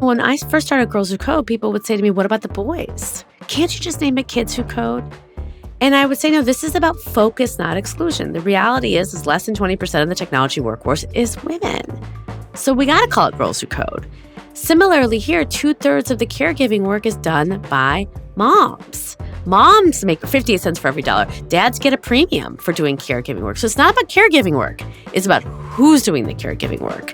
When I first started Girls Who Code, people would say to me, what about the boys? Can't you just name it Kids Who Code? And I would say, no, this is about focus, not exclusion. The reality is less than 20% of the technology workforce is women. So we got to call it Girls Who Code. Similarly here, 2/3 of the caregiving work is done by moms. Moms make 58 cents for every dollar. Dads get a premium for doing caregiving work. So it's not about caregiving work. It's about who's doing the caregiving work.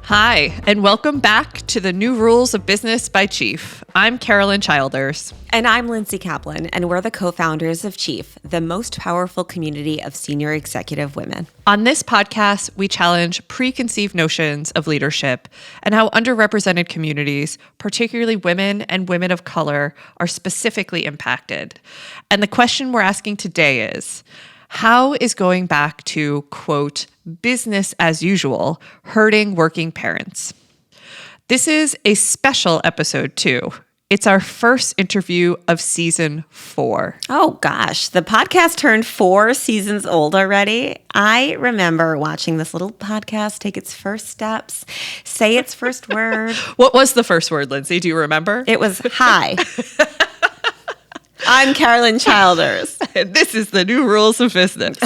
Hi, and welcome back to the New Rules of Business by Chief. I'm Carolyn Childers. And I'm Lindsay Kaplan, and we're the co-founders of Chief, the most powerful community of senior executive women. On this podcast, we challenge preconceived notions of leadership and how underrepresented communities, particularly women and women of color, are specifically impacted. And the question we're asking today is, how is going back to, quote, business as usual hurting working parents? This is a special episode too. It's our first interview of season 4. Oh gosh, the podcast turned 4 seasons old already. I remember watching this little podcast take its first steps, say its first word. What was the first word, Lindsay? Do you remember? It was hi. I'm Carolyn Childers. And this is the New Rules of Business.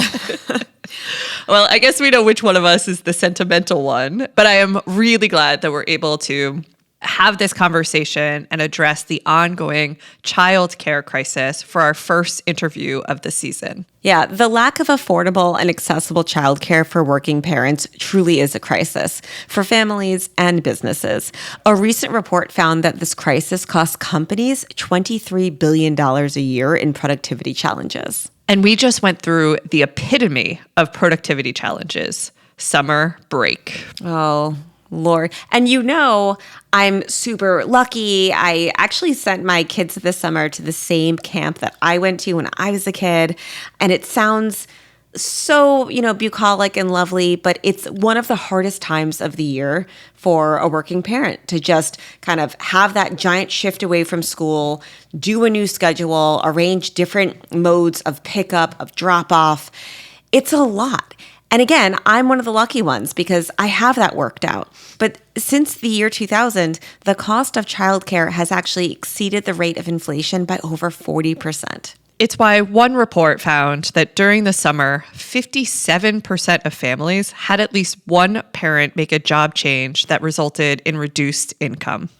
Well, I guess we know which one of us is the sentimental one, but I am really glad that we're able to have this conversation and address the ongoing childcare crisis for our first interview of the season. Yeah, the lack of affordable and accessible childcare for working parents truly is a crisis for families and businesses. A recent report found that this crisis costs companies $23 billion a year in productivity challenges. And we just went through the epitome of productivity challenges, summer break. Oh, Lord. And you know, I'm super lucky. I actually sent my kids this summer to the same camp that I went to when I was a kid. And it sounds so, bucolic and lovely, but it's one of the hardest times of the year for a working parent to just kind of have that giant shift away from school, do a new schedule, arrange different modes of pickup, of drop off. It's a lot. And again, I'm one of the lucky ones because I have that worked out. But since the year 2000, the cost of childcare has actually exceeded the rate of inflation by over 40%. It's why one report found that during the summer, 57% of families had at least one parent make a job change that resulted in reduced income.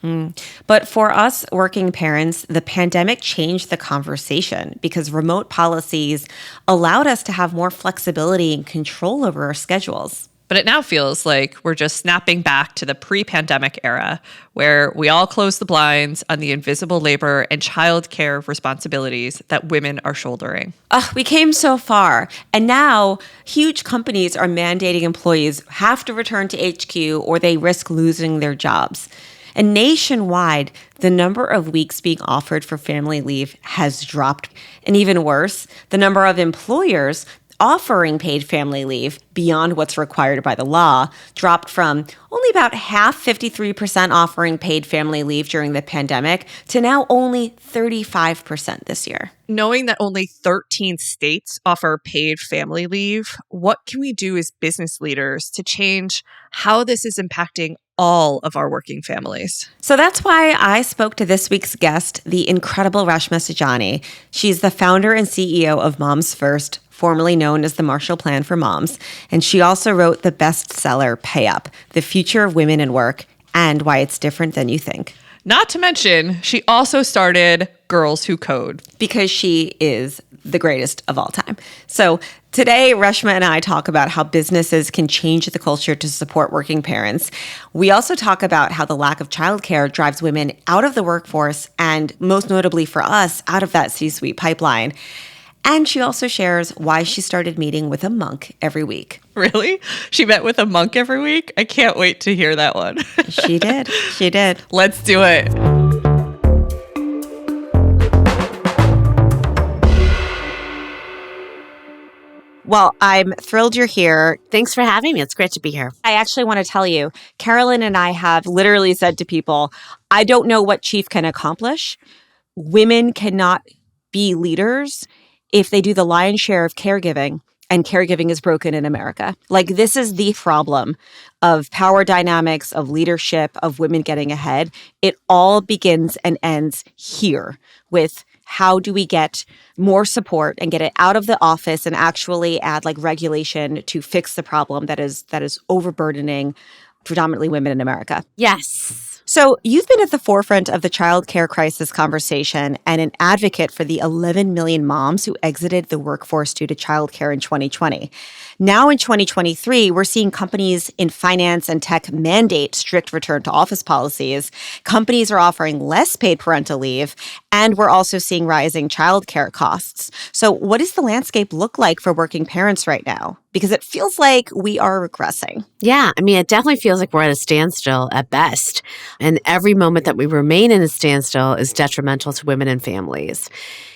But for us working parents, the pandemic changed the conversation because remote policies allowed us to have more flexibility and control over our schedules. But it now feels like we're just snapping back to the pre-pandemic era where we all close the blinds on the invisible labor and childcare responsibilities that women are shouldering. We came so far. And now huge companies are mandating employees have to return to HQ or they risk losing their jobs. And nationwide, the number of weeks being offered for family leave has dropped. And even worse, the number of employers offering paid family leave beyond what's required by the law dropped from only about half, 53% offering paid family leave during the pandemic to now only 35% this year. Knowing that only 13 states offer paid family leave, what can we do as business leaders to change how this is impacting all of our working families? So that's why I spoke to this week's guest, the incredible Reshma Saujani. She's the founder and CEO of Moms First, formerly known as the Marshall Plan for Moms. And she also wrote the bestseller, Pay Up, The Future of Women in Work and Why It's Different Than You Think. Not to mention, she also started Girls Who Code. Because she is the greatest of all time. So today, Reshma and I talk about how businesses can change the culture to support working parents. We also talk about how the lack of childcare drives women out of the workforce and, most notably for us, out of that C-suite pipeline. And she also shares why she started meeting with a monk every week. Really? She met with a monk every week? I can't wait to hear that one. She did. She did. Let's do it. Well, I'm thrilled you're here. Thanks for having me. It's great to be here. I actually want to tell you, Carolyn and I have literally said to people, I don't know what Chief can accomplish. Women cannot be leaders if they do the lion's share of caregiving and caregiving is broken in America. Like, this is the problem of power dynamics, of leadership, of women getting ahead. It all begins and ends here with how do we get more support and get it out of the office and actually add like regulation to fix the problem that is overburdening predominantly women in America. Yes. So you've been at the forefront of the childcare crisis conversation and an advocate for the 11 million moms who exited the workforce due to childcare in 2020. Now in 2023, we're seeing companies in finance and tech mandate strict return to office policies. Companies are offering less paid parental leave, and we're also seeing rising childcare costs. So what does the landscape look like for working parents right now? Because it feels like we are regressing. Yeah, I mean, it definitely feels like we're at a standstill at best. And every moment that we remain in a standstill is detrimental to women and families.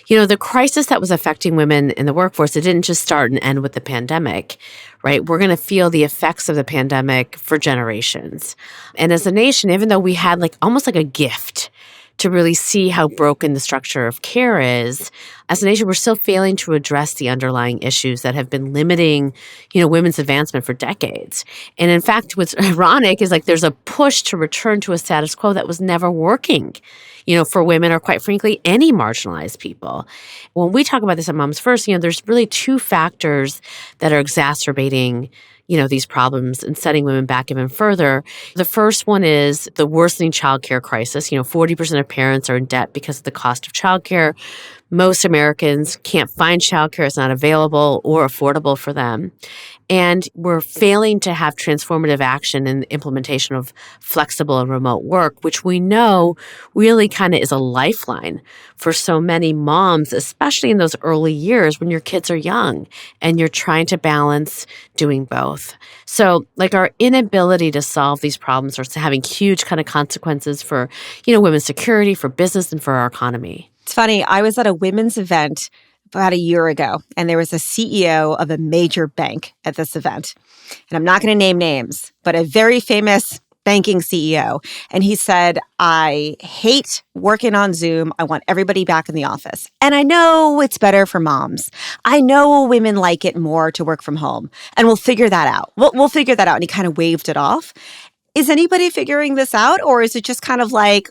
You know, the crisis that was affecting women in the workforce, it didn't just start and end with the pandemic, right? We're going to feel the effects of the pandemic for generations. And as a nation, even though we had like almost like a gift to really see how broken the structure of care is, as a nation, we're still failing to address the underlying issues that have been limiting, women's advancement for decades. And in fact, what's ironic is like there's a push to return to a status quo that was never working, for women or quite frankly, any marginalized people. When we talk about this at Moms First, there's really two factors that are exacerbating these problems and setting women back even further. The first one is the worsening childcare crisis. 40% of parents are in debt because of the cost of childcare. Most Americans can't find childcare. It's not available or affordable for them. And we're failing to have transformative action in the implementation of flexible and remote work, which we know really kind of is a lifeline for so many moms, especially in those early years when your kids are young and you're trying to balance doing both. So like our inability to solve these problems are having huge kind of consequences for, women's security, for business, and for our economy. It's funny. I was at a women's event about a year ago, and there was a CEO of a major bank at this event. And I'm not going to name names, but a very famous banking CEO. And he said, I hate working on Zoom. I want everybody back in the office. And I know it's better for moms. I know women like it more to work from home. And we'll figure that out. We'll figure that out. And he kind of waved it off. Is anybody figuring this out? Or is it just kind of like,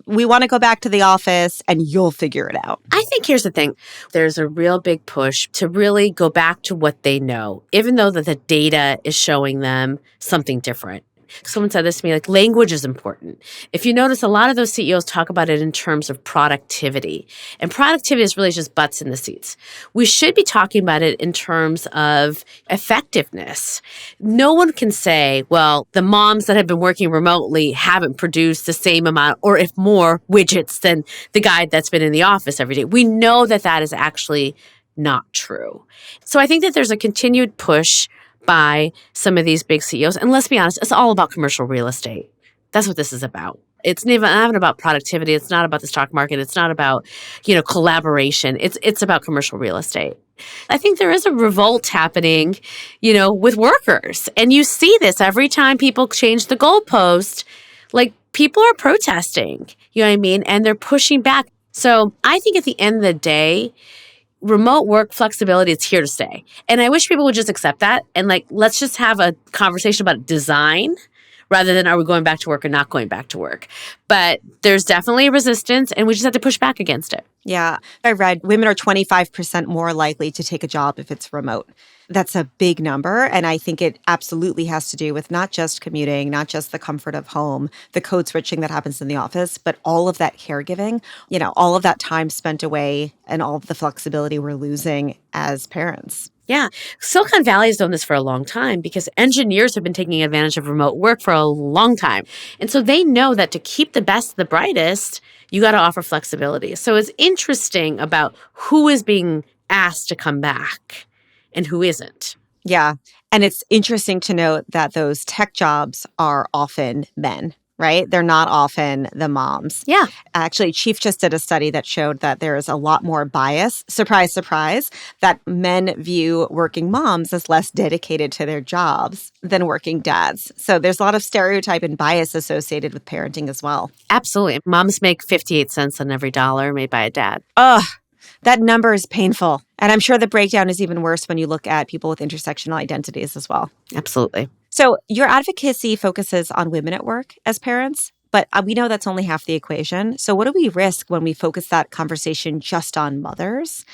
we want to go back to the office and you'll figure it out? I think here's the thing. There's a real big push to really go back to what they know, even though that the data is showing them something different. Someone said this to me, like language is important. If you notice, a lot of those CEOs talk about it in terms of productivity. And productivity is really just butts in the seats. We should be talking about it in terms of effectiveness. No one can say, well, the moms that have been working remotely haven't produced the same amount or if more widgets than the guy that's been in the office every day. We know that that is actually not true. So I think that there's a continued push by some of these big CEOs. And let's be honest, it's all about commercial real estate. That's what this is about. It's not even about productivity. It's not about the stock market. It's not about, collaboration. It's about commercial real estate. I think there is a revolt happening, with workers. And you see this every time people change the goalpost. Like people are protesting, you know what I mean? And they're pushing back. So I think at the end of the day, remote work flexibility, it's here to stay. And I wish people would just accept that. And let's just have a conversation about design rather than are we going back to work or not going back to work. But there's definitely resistance and we just have to push back against it. Yeah. I read women are 25% more likely to take a job if it's remote. That's a big number. And I think it absolutely has to do with not just commuting, not just the comfort of home, the code switching that happens in the office, but all of that caregiving, all of that time spent away and all of the flexibility we're losing as parents. Yeah. Silicon Valley has done this for a long time because engineers have been taking advantage of remote work for a long time. And so they know that to keep the best, the brightest, you got to offer flexibility. So it's interesting about who is being asked to come back and who isn't. Yeah. And it's interesting to note that those tech jobs are often men, right? They're not often the moms. Yeah. Actually, Chief just did a study that showed that there is a lot more bias, surprise, surprise, that men view working moms as less dedicated to their jobs than working dads. So there's a lot of stereotype and bias associated with parenting as well. Absolutely. Moms make 58 cents on every dollar made by a dad. Ugh. That number is painful. And I'm sure the breakdown is even worse when you look at people with intersectional identities as well. Absolutely. So your advocacy focuses on women at work as parents, but we know that's only half the equation. So what do we risk when we focus that conversation just on mothers?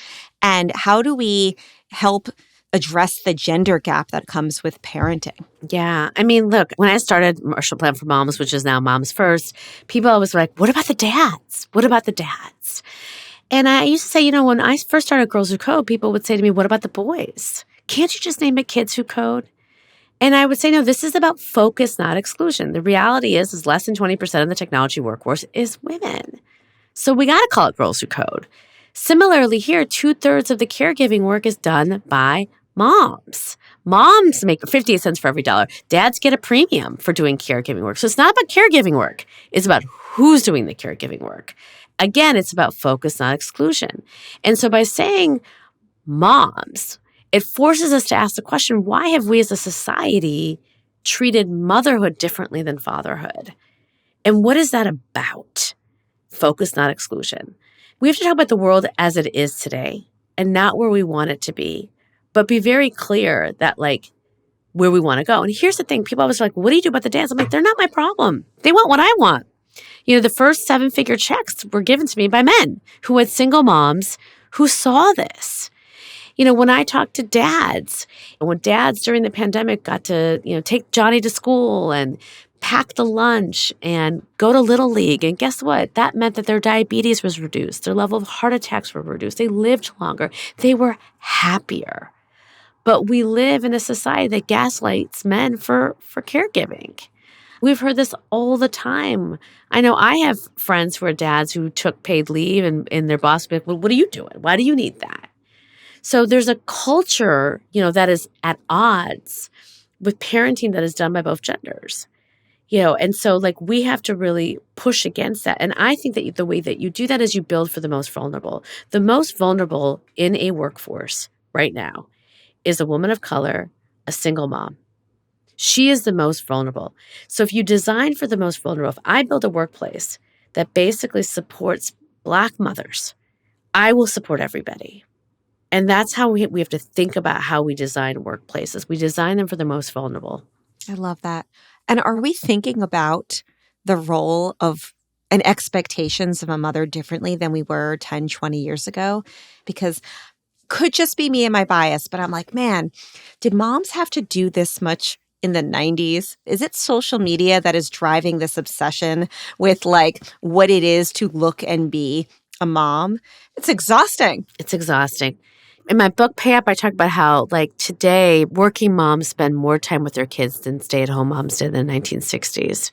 And how do we help address the gender gap that comes with parenting? Yeah. I mean, look, when I started Marshall Plan for Moms, which is now Moms First, people always were like, what about the dads? What about the dads? And I used to say, when I first started Girls Who Code, people would say to me, what about the boys? Can't you just name it Kids Who Code? And I would say, no, this is about focus, not exclusion. The reality is less than 20% of the technology workforce is women. So we got to call it Girls Who Code. Similarly here, 2/3 of the caregiving work is done by moms. Moms make 58 cents for every dollar. Dads get a premium for doing caregiving work. So it's not about caregiving work. It's about who's doing the caregiving work. Again, it's about focus, not exclusion. And so by saying moms, it forces us to ask the question, why have we as a society treated motherhood differently than fatherhood? And what is that about? Focus, not exclusion. We have to talk about the world as it is today and not where we want it to be, but be very clear that where we want to go. And here's the thing. People always are like, what do you do about the dads? I'm like, they're not my problem. They want what I want. The first 7-figure checks were given to me by men who had single moms who saw this. When I talk to dads, when dads during the pandemic got to, take Johnny to school and pack the lunch and go to Little League, and guess what? That meant that their diabetes was reduced. Their level of heart attacks were reduced. They lived longer. They were happier. But we live in a society that gaslights men for caregiving. We've heard this all the time. I know I have friends who are dads who took paid leave and their boss would be like, well, what are you doing? Why do you need that? So there's a culture, that is at odds with parenting that is done by both genders, and so we have to really push against that. And I think that the way that you do that is you build for the most vulnerable. The most vulnerable in a workforce right now is a woman of color, a single mom. She is the most vulnerable. So if you design for the most vulnerable, if I build a workplace that basically supports Black mothers, I will support everybody. And that's how we have to think about how we design workplaces. We design them for the most vulnerable. I love that. And are we thinking about the role of and expectations of a mother differently than we were 10, 20 years ago? Because could just be me and my bias, but I'm like, man, did moms have to do this much in the 90s? Is it social media that is driving this obsession with what it is to look and be a mom? It's exhausting. It's exhausting. In my book, Pay Up, I talk about how, today, working moms spend more time with their kids than stay-at-home moms did in the 1960s.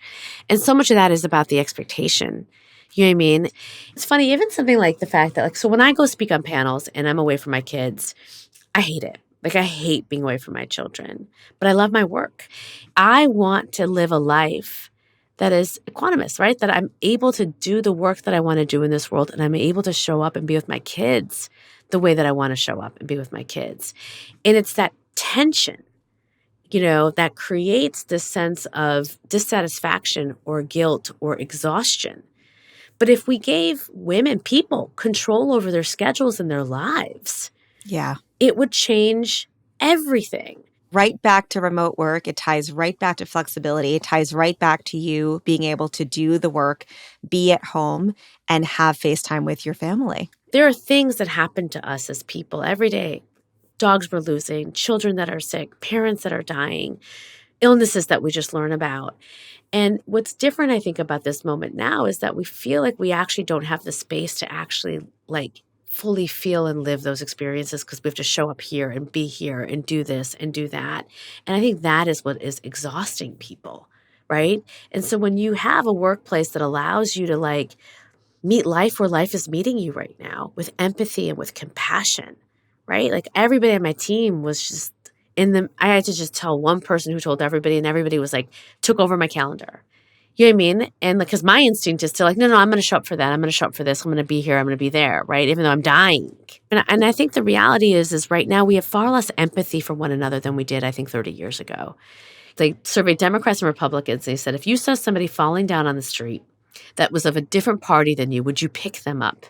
And so much of that is about the expectation. You know what I mean? It's funny, even something like the fact that, so when I go speak on panels and I'm away from my kids, I hate it. I hate being away from my children. But I love my work. I want to live a life that is equanimous, right? That I'm able to do the work that I want to do in this world, and I'm able to show up and be with my kids the way that I want to show up and be with my kids. And it's that tension, that creates this sense of dissatisfaction or guilt or exhaustion. But if we gave people control over their schedules and their lives, it would change everything. Right back to remote work. It ties right back to flexibility. It ties right back to you being able to do the work, be at home, and have FaceTime with your family. There are things that happen to us as people every day. Dogs we're losing, children that are sick, parents that are dying, illnesses that we just learn about. And what's different, I think, about this moment now is that we feel like we actually don't have the space to actually fully feel and live those experiences because we have to show up here and be here and do this and do that. And I think that is what is exhausting people, right? And so when you have a workplace that allows you to meet life where life is meeting you right now with empathy and with compassion, right? Everybody on my team was just I had to just tell one person who told everybody, and everybody was took over my calendar. You know what I mean? And because my instinct is to no, I'm going to show up for that. I'm going to show up for this. I'm going to be here. I'm going to be there, right? Even though I'm dying. And I think the reality is right now we have far less empathy for one another than we did, I think, 30 years ago. They surveyed Democrats and Republicans. They said, if you saw somebody falling down on the street that was of a different party than you, would you pick them up?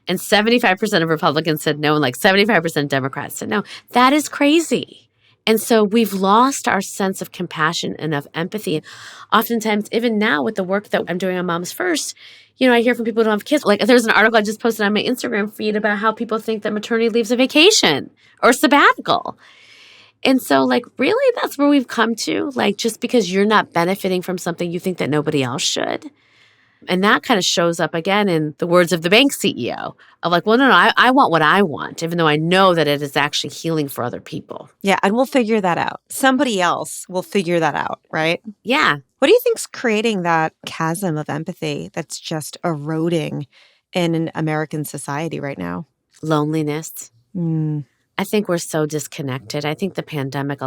And 75% of Republicans said no, and like 75% of Democrats said no. That is crazy. And so we've lost our sense of compassion and of empathy. Oftentimes, even now with the work that I'm doing on Moms First, I hear from people who don't have kids. Like there's an article I just posted on my Instagram feed about how people think that maternity leave's a vacation or sabbatical. And so really that's where we've come to. Just because you're not benefiting from something, you think that nobody else should. And that kind of shows up again in the words of the bank CEO of well, no, I want what I want, even though I know that it is actually healing for other people. Yeah, and we'll figure that out. Somebody else will figure that out, right? Yeah. What do you think's creating that chasm of empathy that's just eroding in an American society right now? Loneliness. I think we're so disconnected. I think the pandemic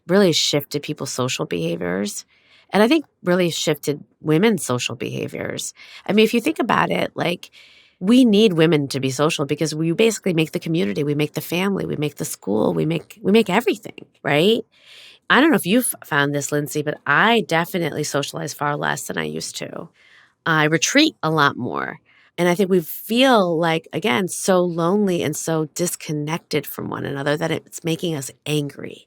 really shifted people's social behaviors. And I think really shifted women's social behaviors. I mean, if you think about it, we need women to be social because we basically make the community, we make the family, we make the school, we make everything, right? I don't know if you've found this, Lindsay, but I definitely socialize far less than I used to. I retreat a lot more. And I think we feel again, so lonely and so disconnected from one another that it's making us angry.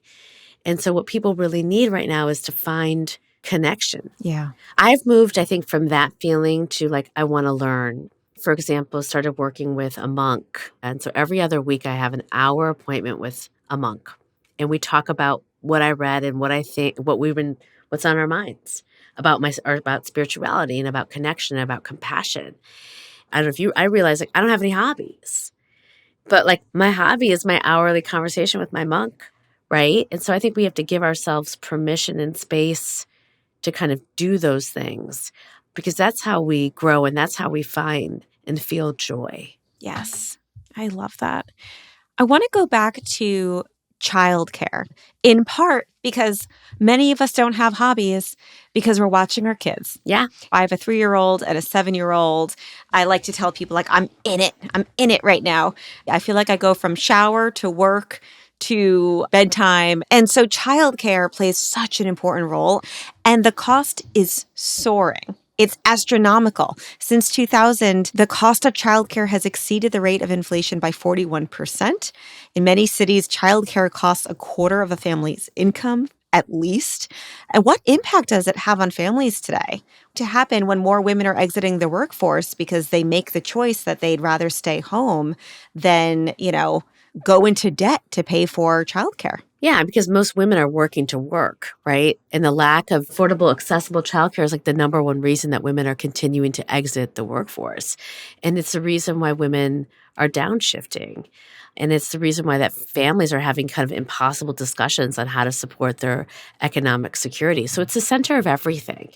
And so what people really need right now is to find connection. Yeah. I've moved, I think, from that feeling to I want to learn. For example, started working with a monk. And so every other week I have an hour appointment with a monk. And we talk about what I read and what I think, what's on our minds about spirituality and about connection and about compassion. I don't know if I realize I don't have any hobbies, but my hobby is my hourly conversation with my monk, right? And so I think we have to give ourselves permission and space to kind of do those things because that's how we grow and that's how we find and feel joy. Yes, I love that. I want to go back to childcare, in part because many of us don't have hobbies because we're watching our kids. Yeah. I have a 3-year-old and a 7-year-old. I like to tell people I'm in it. I'm in it right now. I feel like I go from shower to work to bedtime. And so childcare plays such an important role. And the cost is soaring. It's astronomical. Since 2000, the cost of childcare has exceeded the rate of inflation by 41%. In many cities, childcare costs a quarter of a family's income, at least. And what impact does it have on families today? To happen when more women are exiting the workforce because they make the choice that they'd rather stay home than, go into debt to pay for childcare. Yeah, because most women are working to work, right? And the lack of affordable, accessible childcare is the number one reason that women are continuing to exit the workforce. And it's the reason why women are downshifting. And it's the reason why that families are having kind of impossible discussions on how to support their economic security. So it's the center of everything.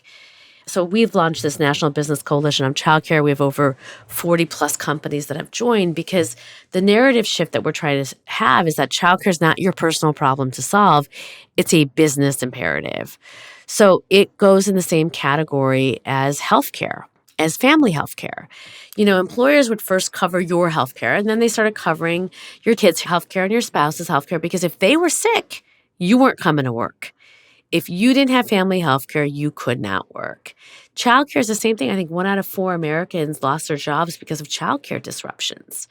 So we've launched this National Business Coalition on Childcare. We have over 40 plus companies that have joined because the narrative shift that we're trying to have is that childcare is not your personal problem to solve. It's a business imperative. So it goes in the same category as healthcare, as family healthcare. Employers would first cover your healthcare, and then they started covering your kids' healthcare and your spouse's healthcare because if they were sick, you weren't coming to work. If you didn't have family health care, you could not work. Childcare is the same thing. I think 1 out of 4 Americans lost their jobs because of childcare disruptions.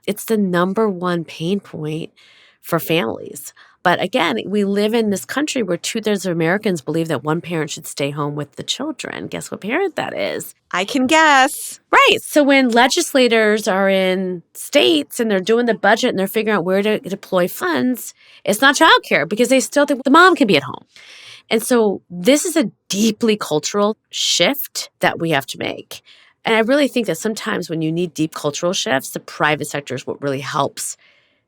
It's the number one pain point for families. But again, we live in this country where 2/3 of Americans believe that one parent should stay home with the children. Guess what parent that is? I can guess. Right. So when legislators are in states and they're doing the budget and they're figuring out where to deploy funds, it's not childcare because they still think the mom can be at home. And so this is a deeply cultural shift that we have to make. And I really think that sometimes when you need deep cultural shifts, the private sector is what really helps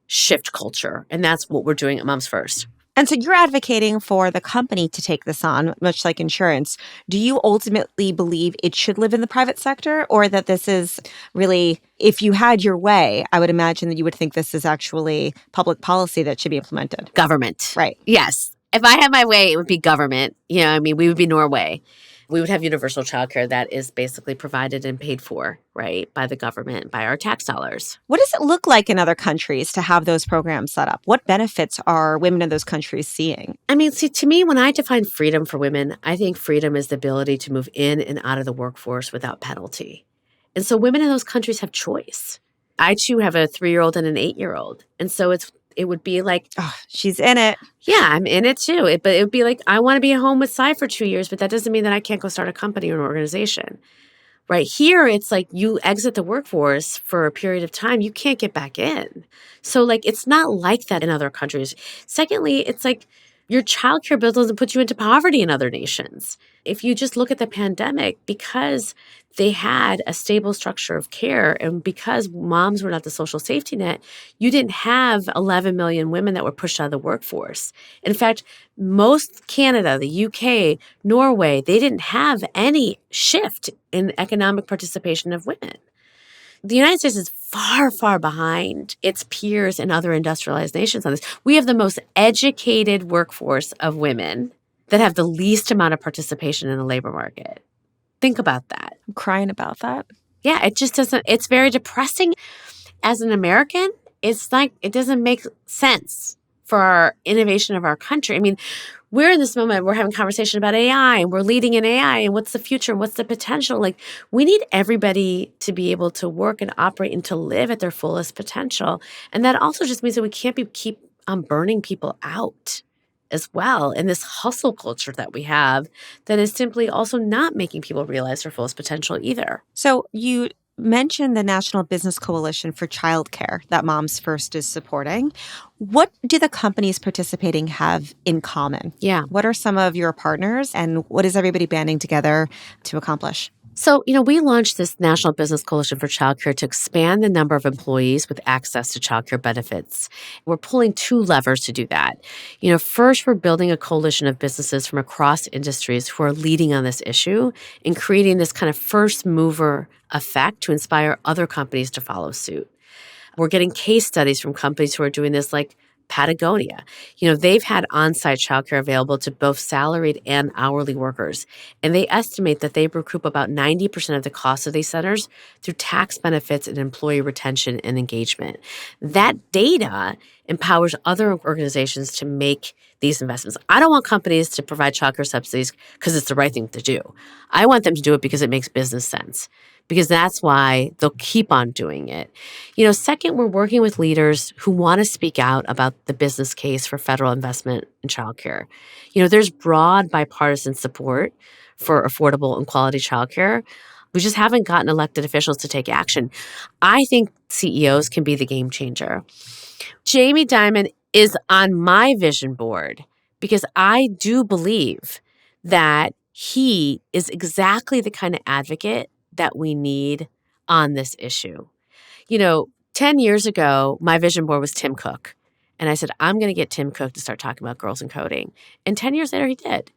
shift culture. And that's what we're doing at Moms First. And so you're advocating for the company to take this on, much like insurance. Do you ultimately believe it should live in the private sector, or that this is really, if you had your way, I would imagine that you would think this is actually public policy that should be implemented? Government. Right. Yes. If I had my way, it would be government. We would be Norway. We would have universal childcare that is basically provided and paid for, right, by the government, by our tax dollars. What does it look like in other countries to have those programs set up? What benefits are women in those countries seeing? See, to me, when I define freedom for women, I think freedom is the ability to move in and out of the workforce without penalty. And so women in those countries have choice. I too have a 3-year-old and an 8-year-old. And so it would be like, Oh, she's in it. yeah, I'm in it too. But it would be like, I want to be home with Cy for 2 years, but that doesn't mean that I can't go start a company or an organization. Right here, it's like you exit the workforce for a period of time, you can't get back in. So, like, it's not like that in other countries. Secondly, it's like your childcare bill doesn't put you into poverty in other nations. If you just look at the pandemic, because they had a stable structure of care and because moms were not the social safety net, you didn't have 11 million women that were pushed out of the workforce. In fact, most Canada, the UK, Norway, they didn't have any shift in economic participation of women. The United States is far, far behind its peers in other industrialized nations on this. We have the most educated workforce of women that have the least amount of participation in the labor market. Think about that. I'm crying about that. Yeah, it just doesn't, it's very depressing. As an American, it's like, it doesn't make sense for our innovation of our country. I mean, we're in this moment, we're having a conversation about AI and we're leading in AI and what's the future and what's the potential. Like, we need everybody to be able to work and operate and to live at their fullest potential. And that also just means that we can't keep burning people out as well in this hustle culture that we have that is simply also not making people realize their fullest potential either. So you mentioned the National Business Coalition for Childcare that Moms First is supporting. What do the companies participating have in common? Yeah. What are some of your partners and what is everybody banding together to accomplish? So, we launched this National Business Coalition for Childcare to expand the number of employees with access to childcare benefits. We're pulling 2 levers to do that. First, we're building a coalition of businesses from across industries who are leading on this issue and creating this kind of first mover effect to inspire other companies to follow suit. We're getting case studies from companies who are doing this, like Patagonia. They've had on-site childcare available to both salaried and hourly workers, and they estimate that they recoup about 90% of the cost of these centers through tax benefits and employee retention and engagement. That data empowers other organizations to make these investments. I don't want companies to provide childcare subsidies because it's the right thing to do. I want them to do it because it makes business sense, because that's why they'll keep on doing it. Second, we're working with leaders who want to speak out about the business case for federal investment in childcare. There's broad bipartisan support for affordable and quality childcare. We just haven't gotten elected officials to take action. I think CEOs can be the game changer. Jamie Dimon is on my vision board because I do believe that he is exactly the kind of advocate that we need on this issue. 10 years ago, my vision board was Tim Cook. And I said, I'm going to get Tim Cook to start talking about girls in coding. And 10 years later, he did.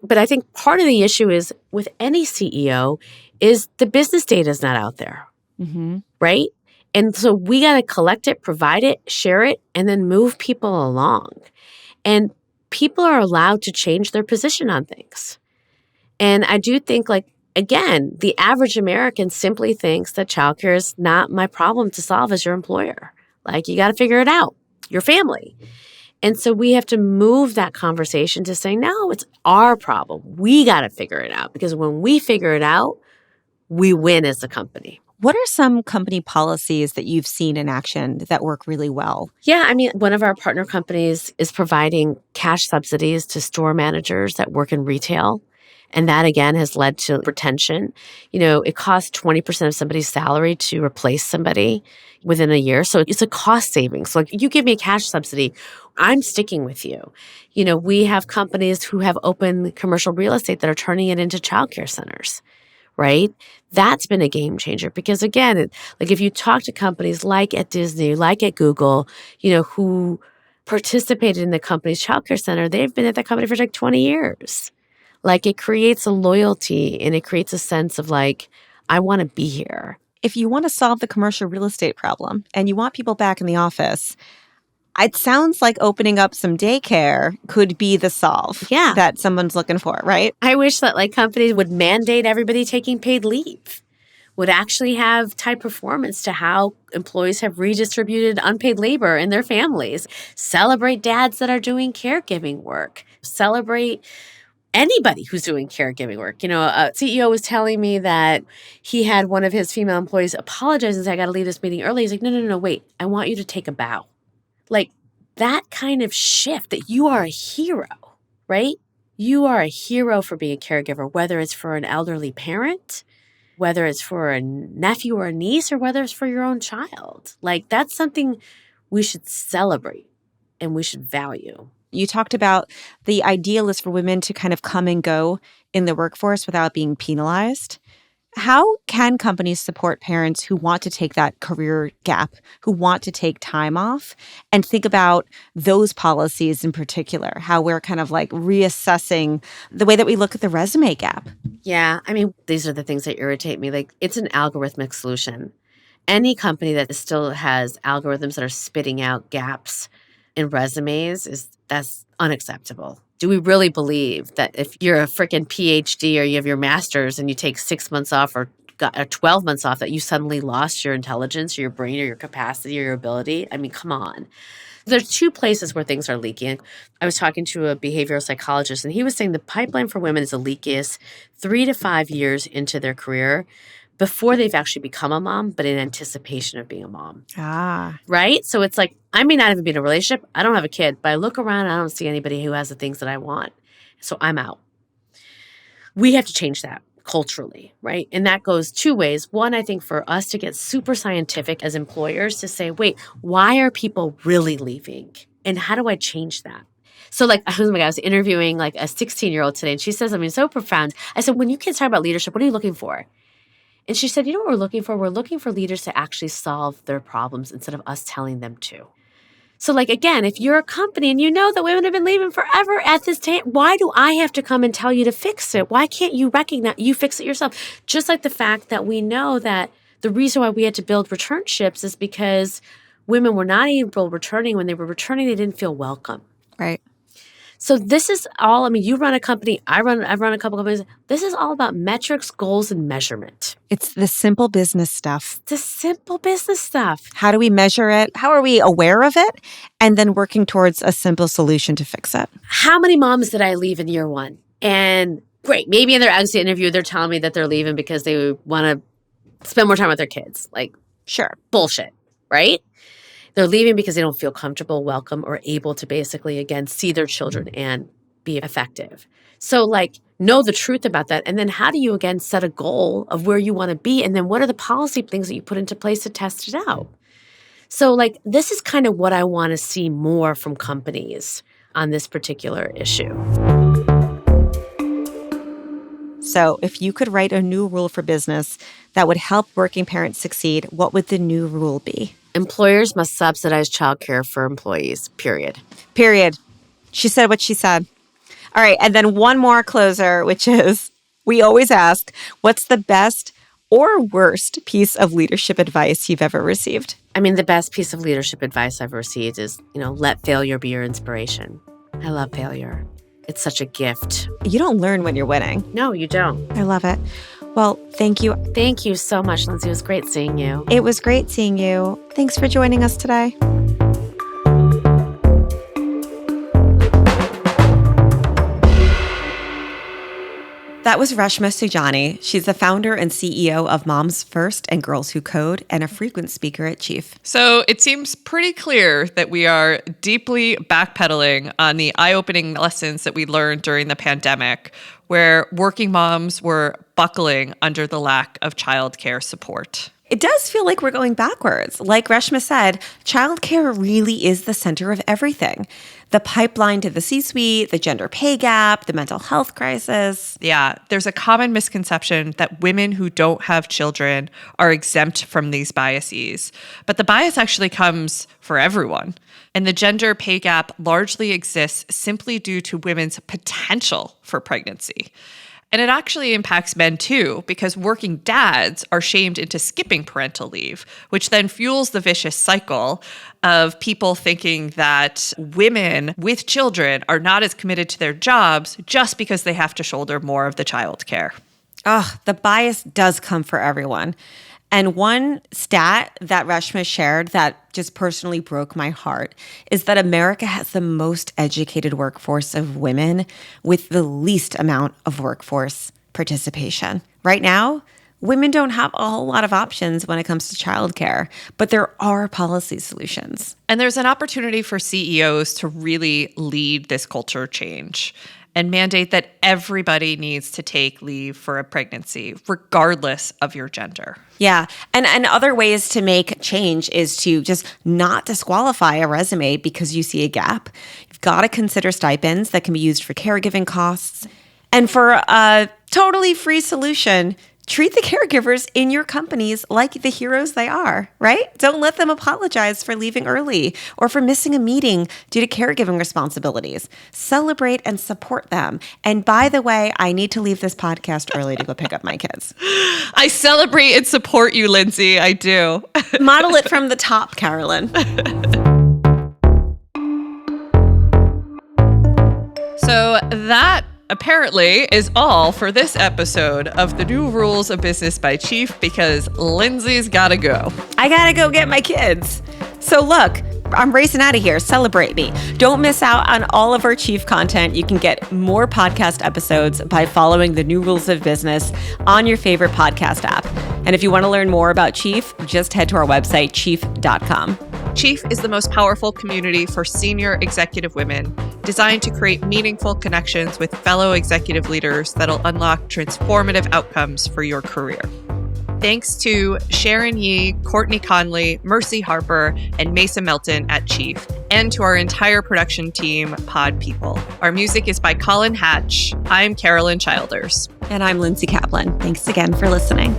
But I think part of the issue is with any CEO is the business data is not out there, right? And so we got to collect it, provide it, share it, and then move people along. And people are allowed to change their position on things. And I do think, again, the average American simply thinks that childcare is not my problem to solve as your employer. You got to figure it out, your family. And so we have to move that conversation to say, no, it's our problem. We got to figure it out, because when we figure it out, we win as a company. What are some company policies that you've seen in action that work really well? Yeah, one of our partner companies is providing cash subsidies to store managers that work in retail. And that, again, has led to retention. It costs 20% of somebody's salary to replace somebody within a year. So it's a cost savings. You give me a cash subsidy, I'm sticking with you. We have companies who have open commercial real estate that are turning it into childcare centers, right? That's been a game changer because, again, if you talk to companies like at Disney, like at Google, who participated in the company's childcare center, they've been at that company for 20 years. It creates a loyalty and it creates a sense of I want to be here. If you want to solve the commercial real estate problem and you want people back in the office, it sounds like opening up some daycare could be the solve that someone's looking for, right? I wish that companies would mandate everybody taking paid leave, would actually have tied performance to how employees have redistributed unpaid labor in their families, celebrate dads that are doing caregiving work, celebrate anybody who's doing caregiving work. A CEO was telling me that he had one of his female employees apologize and say, I got to leave this meeting early. He's like, no, wait. I want you to take a bow. Like that kind of shift that you are a hero, right? You are a hero for being a caregiver, whether it's for an elderly parent, whether it's for a nephew or a niece, or whether it's for your own child. Like that's something we should celebrate and we should value. You talked about the ideal is for women to kind of come and go in the workforce without being penalized. How can companies support parents who want to take that career gap, who want to take time off, and think about those policies in particular, how we're kind of like reassessing the way that we look at the resume gap? Yeah, I mean, these are the things that irritate me. Like, it's an algorithmic solution. Any company that still has algorithms that are spitting out gaps in resumes that's unacceptable. Do we really believe that if you're a freaking PhD or you have your master's and you take 6 months off or 12 months off that you suddenly lost your intelligence or your brain or your capacity or your ability? I mean, come on. There's two places where things are leaking. I was talking to a behavioral psychologist, and he was saying the pipeline for women is the leakiest 3 to 5 years into their career before they've actually become a mom, but in anticipation of being a mom. Right? So it's like, I may not even be in a relationship. I don't have a kid, but I look around and I don't see anybody who has the things that I want. So I'm out. We have to change that culturally, right? And that goes two ways. One, I think for us to get super scientific as employers to say, wait, why are people really leaving? And how do I change that? So like, I was interviewing like a 16-year-old today, and she said something so profound. I said, when you kids talk about leadership, what are you looking for? And she said, you know what we're looking for? We're looking for leaders to actually solve their problems instead of us telling them to. So like, again, if you're a company and you know that women have been leaving forever at this time, why do I have to come and tell you to fix it? Why can't you recognize you fix it yourself? Just like the fact that we know that the reason why we had to build returnships is because women were not able returning. When they were returning, they didn't feel welcome. Right. So this is all, I mean, you run a company, I've run a couple companies. This is all about metrics, goals, and measurement. It's the simple business stuff. It's the simple business stuff. How do we measure it? How are we aware of it? And then working towards a simple solution to fix it. How many moms did I leave in year one? And great, maybe in their exit interview, they're telling me that they're leaving because they want to spend more time with their kids. Like, sure. Bullshit, right? They're leaving because they don't feel comfortable, welcome, or able to basically, again, see their children and be effective. So like, know the truth about that. And then how do you, again, set a goal of where you want to be? And then what are the policy things that you put into place to test it out? So like, this is kind of what I want to see more from companies on this particular issue. So if you could write a new rule for business that would help working parents succeed, what would the new rule be? Employers must subsidize childcare for employees, period. Period. She said what she said. All right. And then one more closer, which is we always ask, what's the best or worst piece of leadership advice you've ever received? I mean, the best piece of leadership advice I've received is, let failure be your inspiration. I love failure. It's such a gift. You don't learn when you're winning. No, you don't. I love it. Well, thank you. Thank you so much, Lindsay. It was great seeing you. It was great seeing you. Thanks for joining us today. That was Reshma Saujani. She's the founder and CEO of Moms First and Girls Who Code and a frequent speaker at Chief. So it seems pretty clear that we are deeply backpedaling on the eye-opening lessons that we learned during the pandemic, where working moms were buckling under the lack of childcare support. It does feel like we're going backwards. Like Reshma said, childcare really is the center of everything. The pipeline to the C-suite, the gender pay gap, the mental health crisis. Yeah, there's a common misconception that women who don't have children are exempt from these biases. But the bias actually comes for everyone. And the gender pay gap largely exists simply due to women's potential for pregnancy. And it actually impacts men too, because working dads are shamed into skipping parental leave, which then fuels the vicious cycle of people thinking that women with children are not as committed to their jobs just because they have to shoulder more of the childcare. Oh, the bias does come for everyone. And one stat that Reshma shared that just personally broke my heart is that America has the most educated workforce of women with the least amount of workforce participation. Right now, women don't have a whole lot of options when it comes to childcare, but there are policy solutions. And there's an opportunity for CEOs to really lead this culture change and mandate that everybody needs to take leave for a pregnancy, regardless of your gender. Yeah. And other ways to make change is to just not disqualify a resume because you see a gap. You've got to consider stipends that can be used for caregiving costs. And for a totally free solution, treat the caregivers in your companies like the heroes they are, right? Don't let them apologize for leaving early or for missing a meeting due to caregiving responsibilities. Celebrate and support them. And by the way, I need to leave this podcast early to go pick up my kids. I celebrate and support you, Lindsay. I do. Model it from the top, Carolyn. So that apparently is all for this episode of the New Rules of Business by Chief, because Lindsay's gotta go. I gotta go get my kids. So look, I'm racing out of here. Celebrate me. Don't miss out on all of our Chief content. You can get more podcast episodes by following the New Rules of Business on your favorite podcast app. And if you want to learn more about Chief, just head to our website, chief.com. Chief is the most powerful community for senior executive women, designed to create meaningful connections with fellow executive leaders that'll unlock transformative outcomes for your career. Thanks to Sharon Yee, Courtney Conley, Mercy Harper, and Mason Melton at Chief, and to our entire production team, Pod People. Our music is by Colin Hatch. I'm Carolyn Childers. And I'm Lindsay Kaplan. Thanks again for listening.